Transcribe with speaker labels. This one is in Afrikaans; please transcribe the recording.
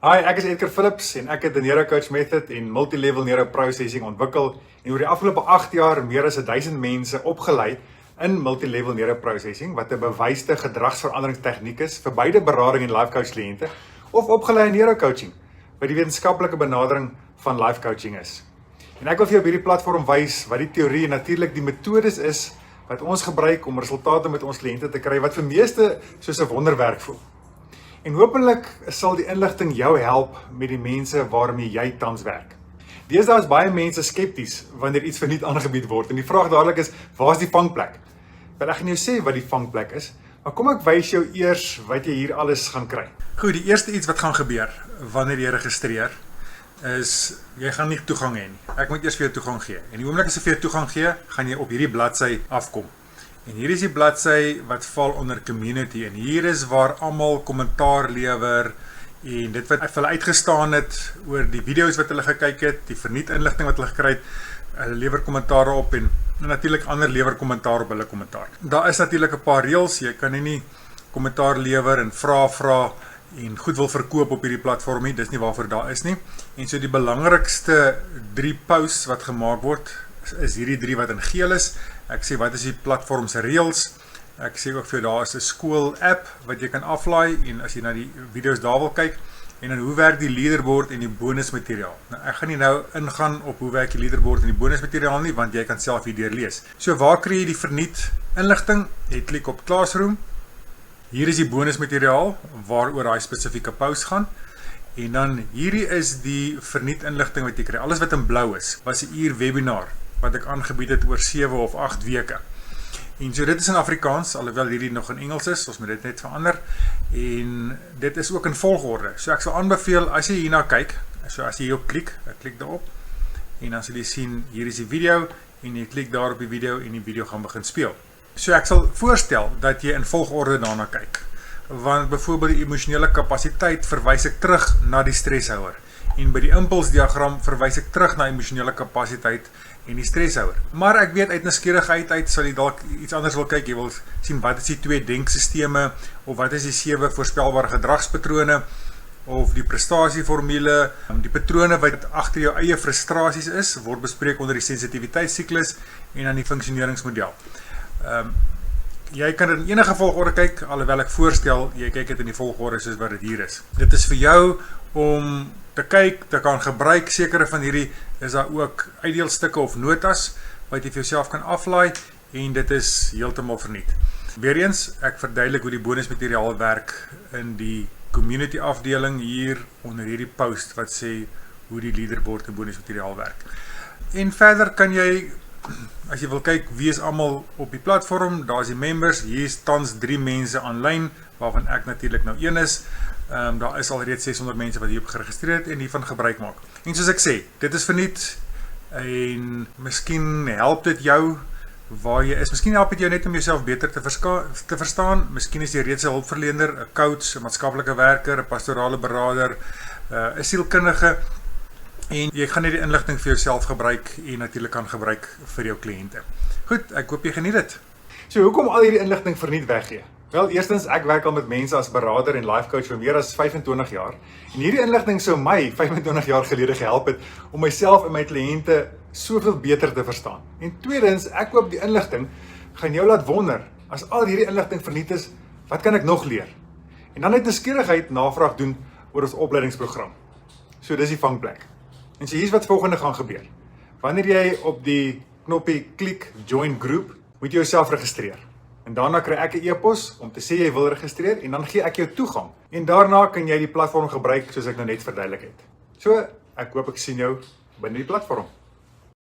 Speaker 1: Hi, ek is Edgar Phillips en ek het die Neurocoach Method en Multilevel Neuroprocessing ontwikkel en oor die afgelope 8 jaar meer as 1000 mense opgelei in Multilevel Neuroprocessing wat 'n bewyste gedragsveranderingstegniek is vir beide berading en life coach kliënte of opgelei in neurocoaching wat die wetenskaplike benadering van life coaching is. En ek wil vir jou op hierdie platform wys wat die teorie en natuurlik die metodes is wat ons gebruik om resultate met ons kliënte te kry wat vir meeste soos 'n wonderwerk voel. En hopelik sal die inligting jou help met die mense waarmee jy tans werk. Deesdae is baie mense skepties wanneer iets verniet aangebied word en die vraag dadelik is, waar is die vangplek? Wel, ek gaan jou sê wat die vangplek is, maar kom ek wys jou eers wat jy hier alles gaan kry. Goed, die eerste iets wat gaan gebeur wanneer jy registreer is, jy gaan nie toegang hê nie. Ek moet eers vir jou toegang gee. En die oomblik as ek vir jou toegang gee, gaan jy op hierdie bladsy afkom. En hier is die bladsy wat val onder community en hier is waar almal kommentaar lewer en dit wat hulle uitgestaan het oor die video's wat hulle gekyk het, die verniet inligting wat hulle gekry het, hulle lewer kommentare op en natuurlik ander lewer kommentaar op hulle kommentaar. Daar is natuurlik 'n paar reëls, jy kan nie kommentaar lewer en vra en goed wil verkoop op hierdie platform nie, dis nie waarvoor daar is nie. En so die belangrikste 3 posts wat gemaak word, is hierdie 3 wat in geel is. Ek sê wat is die platform se reëls. Ek sê ook vir jou daar is 'n skool app wat jy kan aflaai en as jy na die video's daar wil kyk en dan hoe werk die leaderboard en die bonusmateriaal. Nou ek gaan nie nou ingaan op hoe werk die leaderboard en die bonusmateriaal nie want jy kan self hier deurlees. So waar kry jy die verniet inligting? Jy klik op Classroom. Hier is die bonusmateriaal waaroor daai spesifieke post gaan. En dan hierdie is die verniet inligting wat jy kry. Alles wat in blou is, was 'n uur webinar wat ek aangebied het oor 7 of 8 weke. En so dit is in Afrikaans, alhoewel hierdie nog in Engels is, ons moet dit net verander. En dit is ook in volgorde. So ek sal aanbeveel, as jy hierna kyk, so as jy hierop klik, ek klik daarop, en dan sal jy sien, hier is die video, en jy klik daar op die video, en die video gaan begin speel. So ek sal voorstel, dat jy in volgorde daarna kyk. Want byvoorbeeld die emosionele kapasiteit verwys ek terug na die stresshouer. En by die impulsdiagram verwys ek terug na emosionele kapasiteit en die stresshouer. Maar ek weet uit nuuskierigheid uit sal jy dalk iets anders wil kyk. Jy wil sien wat is die 2 denksisteme of wat is die 7 voorspelbare gedragspatrone of die prestasieformule, die patrone wat agter jou eie frustrasies is, word bespreek onder die sensitiwiteitssiklus en dan die funksioneringsmodel. Jy kan dit in enige volgorde kyk, alhoewel ek voorstel, jy kyk dit in die volgorde soos wat dit hier is. Dit is vir jou om te kyk, te kan gebruik, sekere van hierdie is daar ook uitdeelstukke of notas, wat jy vir jouself kan aflaai, en dit is heeltemal verniet. Weereens, ek verduidelik hoe die bonusmateriaal werk in die community afdeling hier onder hierdie post, wat sê hoe die leaderboard en bonusmateriaal werk. En verder kan jy, as jy wil kyk wie is almal op die platform, daar is die members, hier is tans 3 mense aanlyn, waarvan ek natuurlik nou een is. Daar is alreeds 600 mense wat hierop geregistreer het en hiervan gebruik maak. En soos ek sê, dit is verniet en miskien help dit jou waar jy is. Miskien help dit jou net om jouself beter te verstaan. Miskien is jy reeds 'n hulpverlener, 'n coach, 'n maatskaplike werker, 'n pastorale beraader, 'n sielkundige. En jy gaan net die inligting vir jouself gebruik en natuurlik kan gebruik vir jou kliënte. Goed, ek hoop jy geniet dit. So, hoekom al hierdie inligting verniet weggee? Wel, eerstens, ek werk al met mense as beraader en life coach vir meer as 25 jaar. En hierdie inligting sou my 25 jaar gelede gehelp het om myself en my kliënte soveel beter te verstaan. En tweedens, ek hoop die inligting gaan jou laat wonder, as al hierdie inligting verniet is, wat kan ek nog leer? En dan uit nuuskierigheid navraag doen oor ons opleidingsprogram. So, dis die vangplek. En so, hier's wat volgende gaan gebeur. Wanneer jy op die knoppie klik Join Group, moet jy jouself registreer. En daarna kry ek 'n e-pos om te sê jy wil registreer en dan gee ek jou toegang. En daarna kan jy die platform gebruik soos ek nou net verduidelik het. So, ek hoop ek sien jou binne die platform.